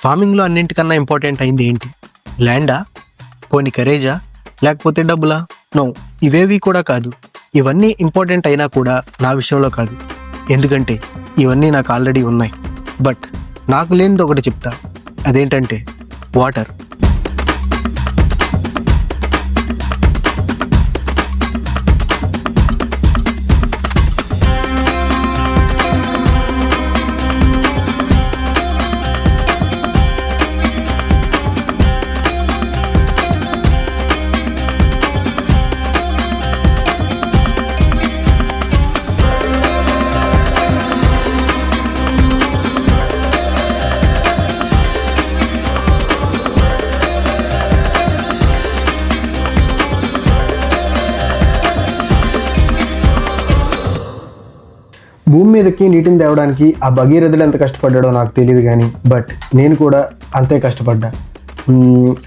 ఫార్మింగ్లో అన్నింటికన్నా ఇంపార్టెంట్ అయింది ఏంటి? ల్యాండా, పోనీ కరేజా, లేకపోతే డబ్బులా? నో, ఇవేవి కూడా కాదు. ఇవన్నీ ఇంపార్టెంట్ అయినా కూడా నా విషయంలో కాదు. ఎందుకంటే ఇవన్నీ నాకు ఆల్రెడీ ఉన్నాయి. బట్ నాకు లేనిది ఒకటి చెప్తా, అదేంటంటే వాటర్. భూమి మీదకి నీటిని తేవడానికి ఆ భగీరథుడు ఎంత కష్టపడ్డాడో నాకు తెలియదు కానీ బట్ నేను కూడా అంతే కష్టపడ్డా.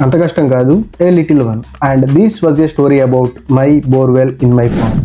అంత కష్టం కాదు, a little one. And this was a story about my borewell in my farm.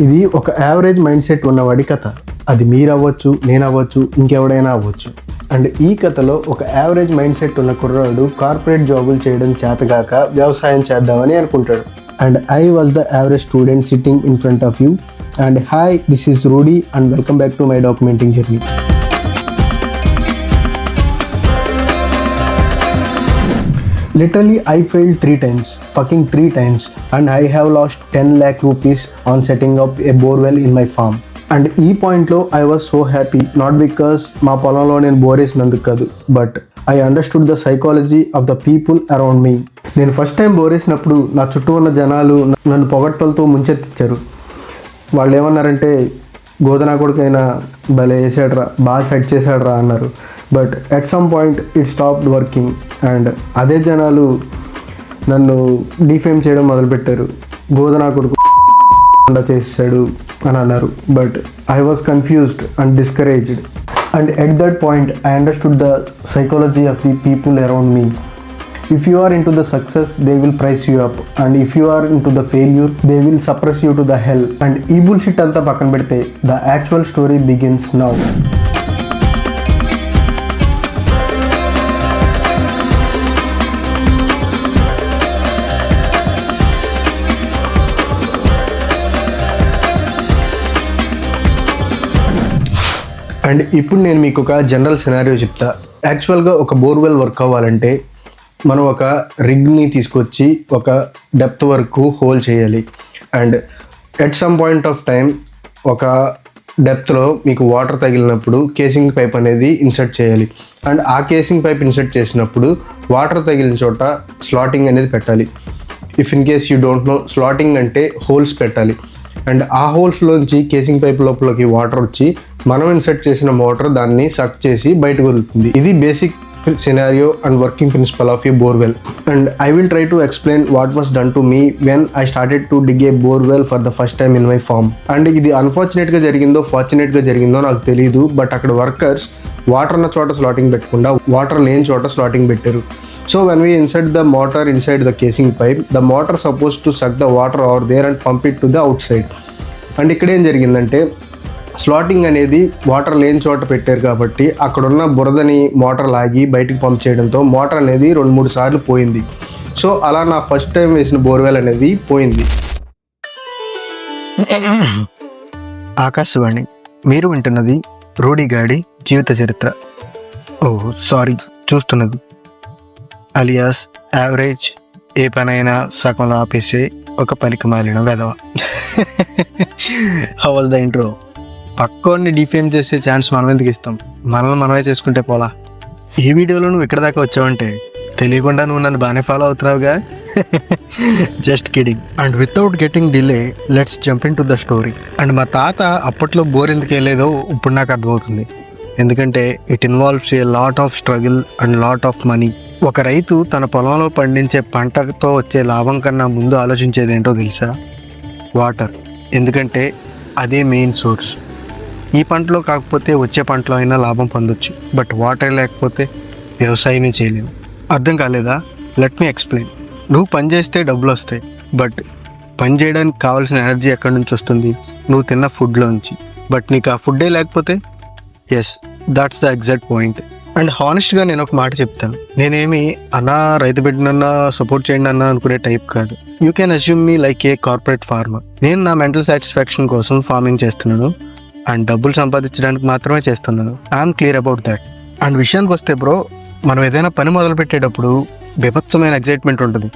ఇది ఒక యావరేజ్ మైండ్ సెట్ ఉన్నవాడి కథ. అది మీరు అవ్వచ్చు, నేను అవ్వచ్చు, ఇంకెవడైనా అవ్వచ్చు. అండ్ ఈ కథలో ఒక యావరేజ్ మైండ్ సెట్ ఉన్న కుర్రాడు కార్పొరేట్ జాబులు చేయడం చేతగాక వ్యవసాయం చేద్దామని అనుకుంటాడు. And I was the average student sitting in front of you. And hi, this is Rudy and welcome back to my documenting journey. Literally, I failed 3 times, fucking 3 times, and I have lost 10 lakh rupees on setting up a borewell in my farm. And ఈ పాయింట్లో I was so happy, not because మా పొలంలో నేను bore వేసినందుకు కాదు, but I understood the psychology of the people around me. నేను first time bore వేసినప్పుడు నా చుట్టూ ఉన్న జనాలు నన్ను పొగడ్తలతో ముంచెత్తిచ్చారు. వాళ్ళు ఏమన్నారంటే, గోధనా కొడుకైనా భలే వేసాడ్రా, బాగా సెట్ చేశాడ్రా అన్నారు. But at some point it stopped working. And అదే జనాలు నన్ను డిఫేమ్ చేయడం మొదలుపెట్టారు. గోధనా కొడుకు చేసాడు అని అన్నారు. But I was confused and discouraged. And at that point I understood the psychology of the people around me. If you are into the success, they will price you up. And if you are into the failure, they will suppress you to the hell. And ee bullshit anta pakkan pedte, the actual story begins now. And ఇప్పుడు నేను మీకు ఒక general scenario చెప్తా. యాక్చువల్గా ఒక borewell work అవ్వాలంటే మనం ఒక రిగ్ని తీసుకొచ్చి ఒక డెప్త్ వరకు హోల్ చేయాలి. And at some point of time ఒక డెప్త్లో మీకు వాటర్ తగిలినప్పుడు కేసింగ్ పైప్ అనేది ఇన్సర్ట్ చేయాలి. అండ్ ఆ కేసింగ్ పైప్ ఇన్సర్ట్ చేసినప్పుడు వాటర్ తగిలిన చోట స్లాటింగ్ అనేది పెట్టాలి. If in case you don't know, slotting అంటే హోల్స్ పెట్టాలి. అండ్ ఆ హోల్స్లోంచి కేసింగ్ పైప్ లోపలికి వాటర్ వచ్చి మనం ఇన్సర్ట్ చేసిన మోటార్ దాన్ని సక్ చేసి బయటకు వదులుతుంది. ఇది basic scenario and working principle of a borewell. And I will try to explain what was done to me when I started to dig a borewell for the first time in my farm. And ఇది unfortunate గా జరిగిందో fortunate గా జరిగిందో నాకు తెలియదు. But అక్కడ workers water ఉన్న చోట స్లాటింగ్ పెట్టకుండా వాటర్ లేని చోట స్లాటింగ్ పెట్టారు. So when we insert the motor inside the casing pipe, the motor supposed to suck the water over there and pump it to the outside. And ఇక్కడ ఏం జరిగిందంటే, slotting అనేది వాటర్ లేని చోట పెట్టారు కాబట్టి అక్కడున్న బురదని మోటార్ లాగి బయటికి పంప్ చేయడంతో మోటార్ అనేది 2-3 సార్లు పోయింది. సో అలా నా ఫస్ట్ టైం వేసిన బోర్వెల్ అనేది పోయింది. ఆకాశవాణి, మీరు వింటున్నది రూడీ గాడి జీవిత చరిత్ర. సారీ, చూస్తున్నది అలియాస్ యావరేజ్, ఏ పనైనా సగంలో ఆపేసే ఒక పనికి మాలిన వెధవ. How was the intro? పక్కోడిని డిఫేమ్ చేసే ఛాన్స్ మనం ఎందుకు ఇస్తాం? మనమే చేసుకుంటే పోలా. ఈ వీడియోలో నువ్వు ఇక్కడ దాకా వచ్చావంటే తెలియకుండా నువ్వు నన్ను బాగానే ఫాలో అవుతున్నావుగా. Just kidding. And without getting delay, let's jump into the story. And మా తాత అప్పట్లో బోర్ ఎందుకు వెళ్ళేదో ఇప్పుడు నాకు అర్థమవుతుంది. ఎందుకంటే it involves a lot of struggle and lot of money. ఒక రైతు తన పొలంలో పండించే పంటతో వచ్చే లాభం కన్నా ముందు ఆలోచించేది ఏంటో తెలుసా? వాటర్. ఎందుకంటే అదే మెయిన్ సోర్స్. ఈ పంటలో కాకపోతే వచ్చే పంటలో అయినా లాభం పొందొచ్చు, బట్ వాటర్ లేకపోతే వ్యవసాయమే చేయలేము. అర్థం కాలేదా? Let me explain. నువ్వు పని చేస్తే డబ్బులు వస్తాయి, బట్ పని చేయడానికి కావాల్సిన ఎనర్జీ ఎక్కడి నుంచి వస్తుంది? నువ్వు తిన్న ఫుడ్లోంచి. బట్ నీకు ఆ ఫుడ్డే లేకపోతే, yes, that's the exact point. And హానెస్ట్గా నేను ఒక మాట చెప్తాను, నేనేమి అన్నా రైతు బిడ్డనన్నా సపోర్ట్ చేయండి అన్నా అనుకునే టైప్ కాదు. You can assume me like a corporate farmer. నేను నా మెంటల్ సాటిస్ఫాక్షన్ కోసం ఫార్మింగ్ చేస్తున్నాను అండ్ డబ్బులు సంపాదించడానికి మాత్రమే చేస్తున్నాను. I'm clear about that. And విషయానికి వస్తే బ్రో, మనం ఏదైనా పని మొదలు పెట్టేటప్పుడు బీభత్సమైన ఎగ్జైట్మెంట్ ఉంటుంది.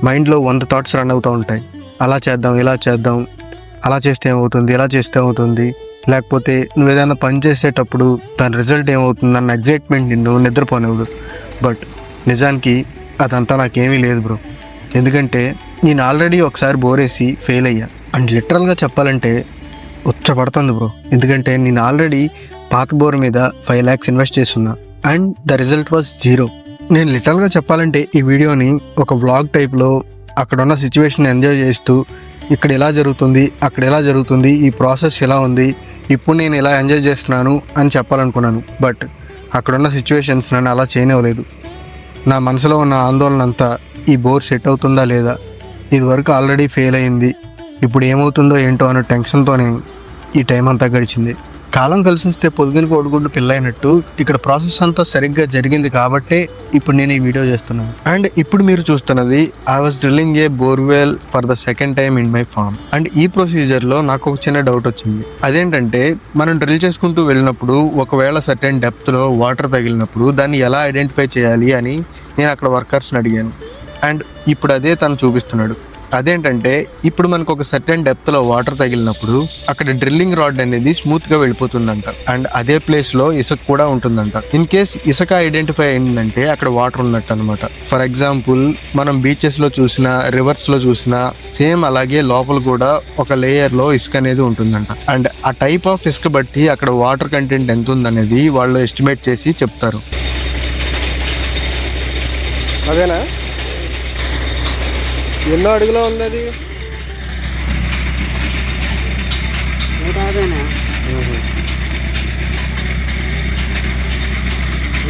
మైండ్లో 100 థాట్స్ రన్ అవుతూ ఉంటాయి. అలా చేద్దాం, ఇలా చేద్దాం, అలా చేస్తే ఏమవుతుంది, ఇలా చేస్తే ఏమవుతుంది, లేకపోతే నువ్వు ఏదైనా పని చేసేటప్పుడు దాని రిజల్ట్ ఏమవుతుంది అన్న ఎగ్జైట్మెంట్ నిన్ను నిద్రపోనివ్వదు. బట్ నిజానికి అదంతా నాకేమీ లేదు బ్రో. ఎందుకంటే నేను ఆల్రెడీ ఒకసారి బోరేసి ఫెయిల్ అయ్యా. అండ్ లిటరల్గా చెప్పాలంటే ఉచ్చపడుతుంది బ్రో. ఎందుకంటే నేను ఆల్రెడీ పాత బోర్ మీద 5 lakhs ఇన్వెస్ట్ చేస్తున్నా అండ్ ద రిజల్ట్ వాజ్ 0. నేను లిటరల్గా చెప్పాలంటే ఈ వీడియోని ఒక వ్లాగ్ టైప్లో అక్కడ ఉన్న సిచ్యువేషన్ ఎంజాయ్ చేస్తూ ఇక్కడ ఎలా జరుగుతుంది, అక్కడ ఎలా జరుగుతుంది, ఈ ప్రాసెస్ ఎలా ఉంది, ఇప్పుడు నేను ఎలా ఎంజాయ్ చేస్తున్నాను అని చెప్పాలనుకున్నాను. బట్ అక్కడున్న సిచ్యువేషన్స్ నన్ను అలా చేయనివ్వలేదు. నా మనసులో ఉన్న ఆందోళన అంతా ఈ బోర్ సెట్ అవుతుందా లేదా, ఇదివరకు ఆల్రెడీ ఫెయిల్ అయింది, ఇప్పుడు ఏమవుతుందో ఏంటో అన్న టెన్షన్తోనే ఈ టైం అంతా గడిచింది. కాలం కలిసి వస్తే పొద్దున కోడిగుడ్డు పిల్లైనట్టు ఇక్కడ ప్రాసెస్ అంతా సరిగ్గా జరిగింది కాబట్టే ఇప్పుడు నేను ఈ వీడియో చేస్తున్నాను. అండ్ ఇప్పుడు మీరు చూస్తున్నది I was drilling a borewell for the second time in my farm. And ఈ ప్రొసీజర్లో నాకు ఒక చిన్న డౌట్ వచ్చింది. అదేంటంటే మనం డ్రిల్ చేసుకుంటూ వెళ్ళినప్పుడు ఒకవేళ సర్టెన్ డెప్త్లో వాటర్ తగిలినప్పుడు దాన్ని ఎలా ఐడెంటిఫై చేయాలి అని నేను అక్కడ వర్కర్స్ని అడిగాను. అండ్ ఇప్పుడు అదే తను చూపిస్తున్నాడు. అదేంటంటే ఇప్పుడు మనకు ఒక సర్టెన్ డెప్త్లో వాటర్ తగిలినప్పుడు అక్కడ డ్రిల్లింగ్ రాడ్ అనేది స్మూత్గా వెళ్ళిపోతుందంట. అండ్ అదే ప్లేస్లో ఇసుక కూడా ఉంటుందంట. ఇన్ కేస్ ఇసుక ఐడెంటిఫై అయిందంటే అక్కడ వాటర్ ఉన్నట్టు అనమాట. ఫర్ ఎగ్జాంపుల్ మనం బీచెస్లో చూసినా, రివర్స్లో చూసినా సేమ్ అలాగే లోపల కూడా ఒక లేయర్లో ఇసుక అనేది ఉంటుందంట. అండ్ ఆ టైప్ ఆఫ్ ఇసుక బట్టి అక్కడ వాటర్ కంటెంట్ ఎంత ఉందనేది వాళ్ళు ఎస్టిమేట్ చేసి చెప్తారు. అదేనా? ఎన్నో అడుగులో ఉంది అది?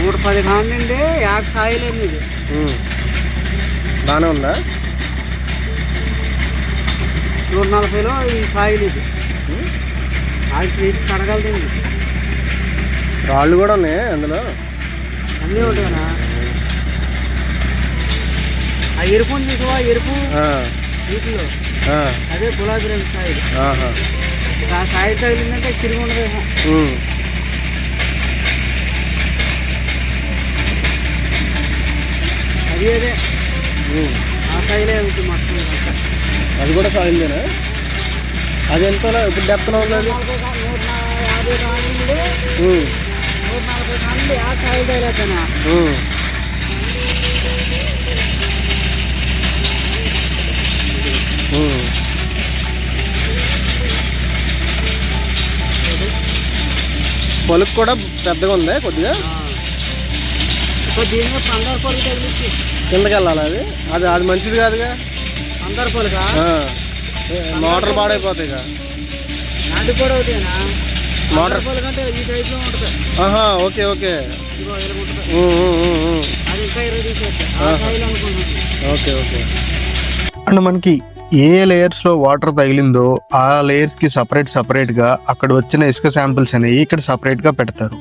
110 కాండి. 50 సాయిలేదు ఇది. బాగానే ఉందా? 140లో ఈ సాయిల్ ఇది. అది కడగలదండి. రాళ్ళు కూడా ఉన్నాయి అందులో, అన్నీ ఉంటాయనా? ఆ ఎరుపు ఉంది చూసా, ఎరుపు వీటిలో అదే గులాబీ రంగు సాయిల్. ఆ సాయిల్ తగిలిందంటే తిరిగి ఉండదు. అదే ఆ సాయిలే అవుతుంది మొత్తం. అది కూడా సాయిల్దేనా? అది ఎంతలో ఇప్పుడు డెప్త్లో ఉంది? 150 కాండి, 140 కాండి. ఆ సాయిల్ తగిలేతనా? పొలుపు కూడా పెద్దగా ఉందా కొద్దిగా? దీనిలో 15 పొలుగు తగిలించి కిందకి వెళ్ళాలి. అది అది అది మంచిది కాదుగా. 15 పొలుగా? మోటార్ పాడైపోతాయి. నాటి కూడా అవుతాయినా? మోటార్ పొలుగు అంటే ఈ టైప్లో ఉంటుంది. Okay okay. అది ఇంకా 20 తీసేస్తా అనుకుంటున్నాను. Okay okay. అండ్ మనకి ఏ లేయర్స్లో వాటర్ తగిలిందో ఆ లేయర్స్కి సపరేట్గా అక్కడ వచ్చిన ఇసుక శాంపిల్స్ అనేవి ఇక్కడ సపరేట్గా పెడతారు.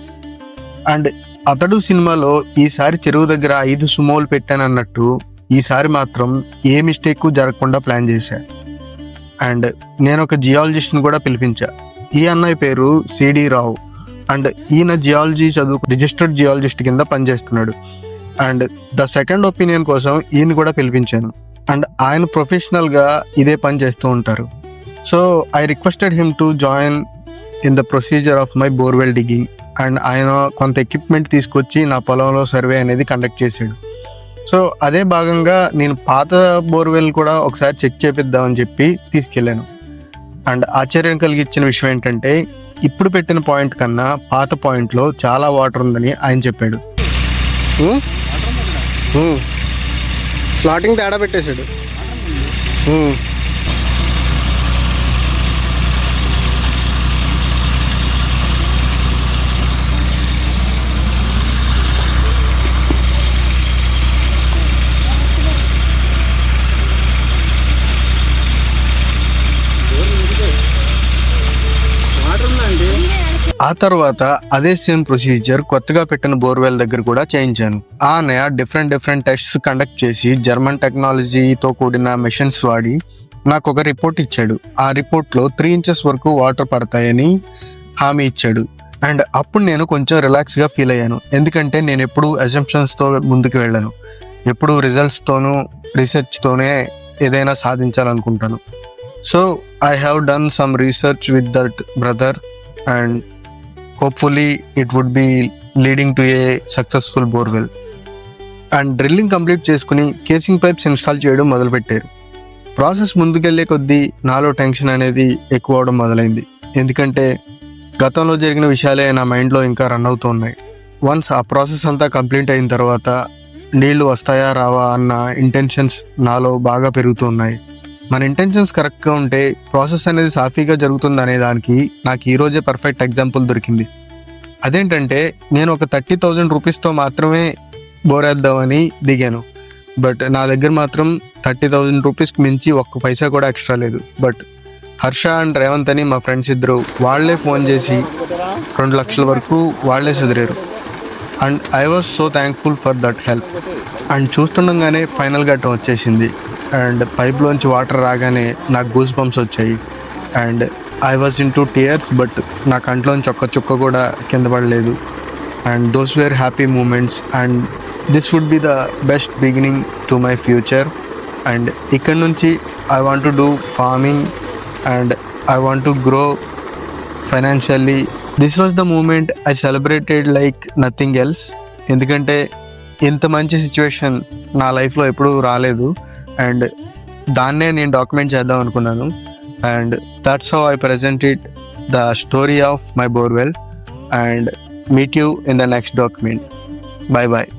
అండ్ అతడు సినిమాలో ఈసారి చెరువు దగ్గర 5 సుమోలు పెట్టానన్నట్టు ఈసారి మాత్రం ఏ మిస్టేక్ జరగకుండా ప్లాన్ చేశా. అండ్ నేను ఒక జియాలజిస్ట్ని కూడా పిలిపించా. ఈ అన్నయ్య పేరు సిడి రావు. అండ్ ఈయన జియాలజీ చదువు రిజిస్టర్డ్ జియాలజిస్ట్ కింద పనిచేస్తున్నాడు. అండ్ ద సెకండ్ ఒపీనియన్ కోసం ఈయన కూడా పిలిపించాను. అండ్ ఆయన ప్రొఫెషనల్గా ఇదే పని చేస్తూ ఉంటారు. So I requested him to join in the procedure of my borewell digging. And ఆయన కొంత ఎక్విప్మెంట్ తీసుకొచ్చి నా పొలంలో సర్వే అనేది కండక్ట్ చేశాడు. సో అదే భాగంగా నేను పాత బోర్వెల్ కూడా ఒకసారి చెక్ చేపిద్దామని చెప్పి తీసుకెళ్ళాను. అండ్ ఆశ్చర్యం కలిగించిన విషయం ఏంటంటే ఇప్పుడు పెట్టిన పాయింట్ కన్నా పాత పాయింట్లో చాలా వాటర్ ఉందని ఆయన చెప్పాడు. స్లాటింగ్ తేడా పెట్టేశాడు. ఆ తర్వాత అదే సేమ్ ప్రొసీజర్ కొత్తగా పెట్టిన బోర్వెల్ దగ్గర కూడా చేయించాను. ఆ అన్నయ్య డిఫరెంట్ టెస్ట్స్ కండక్ట్ చేసి జర్మన్ టెక్నాలజీతో కూడిన మెషిన్స్ వాడి నాకు ఒక రిపోర్ట్ ఇచ్చాడు. ఆ రిపోర్ట్లో 3 inches వరకు వాటర్ పడతాయని హామీ ఇచ్చాడు. అండ్ అప్పుడు నేను కొంచెం రిలాక్స్గా ఫీల్ అయ్యాను. ఎందుకంటే నేను ఎప్పుడు అజంప్షన్స్తో ముందుకు వెళ్ళాను, ఎప్పుడు రిజల్ట్స్తోనూ రీసెర్చ్తోనే ఏదైనా సాధించాలనుకుంటాను. So I have done some research with that brother and hopefully it would be leading to a successful borewell. And drilling complete చేసుకుని కేసింగ్ పైప్స్ ఇన్స్టాల్ చేయడం మొదలుపెట్టారు. ప్రాసెస్ ముందుకెళ్లే కొద్దీ నాలో టెన్షన్ అనేది ఎక్కువ అవడం మొదలైంది. ఎందుకంటే గతంలో జరిగిన విషయాలే నా మైండ్లో ఇంకా రన్ అవుతూ ఉన్నాయి. వన్స్ ఆ ప్రాసెస్ అంతా కంప్లీట్ అయిన తర్వాత నీళ్లు వస్తాయా రావా అన్న ఇంటెన్షన్స్ నాలో బాగా పెరుగుతున్నాయి. మన ఇంటెన్షన్స్ కరెక్ట్గా ఉంటే ప్రాసెస్ అనేది సాఫీగా జరుగుతుంది అనే దానికి నాకు ఈరోజే పర్ఫెక్ట్ ఎగ్జాంపుల్ దొరికింది. అదేంటంటే నేను ఒక 30,000 రూపీస్తో మాత్రమే బోరేద్దామని దిగాను. బట్ నా దగ్గర మాత్రం 30,000 రూపీస్కి మించి ఒక్క పైసా కూడా ఎక్స్ట్రా లేదు. బట్ హర్ష అండ్ రేవంత్ అని మా ఫ్రెండ్స్ ఇద్దరు వాళ్ళే ఫోన్ చేసి 2 లక్షల వరకు వాళ్ళే చదివారు. And I was so thankful for that help. And చూస్తుండగానే ఫైనల్ ఘట్టం వచ్చేసింది. అండ్ పైప్లోంచి వాటర్ రాగానే నాకు గూస్ బంప్స్ వచ్చాయి. And I was in to tears, but నా కంట్లోంచి ఒక్క చుక్క కూడా కింద పడలేదు. And those were happy moments. And this would be the best beginning to my future. And ఇక్కడ నుంచి I want to do farming and I want to grow financially. This was the moment I celebrated like nothing else. ఎందుకంటే ఇంత మంచి situation నా లైఫ్లో ఎప్పుడూ రాలేదు. And దాన్నే నేను డాక్యుమెంట్ చేద్దాం అనుకున్నాను. And that's how I presented the story of my borewell. And meet you in the next document. Bye bye.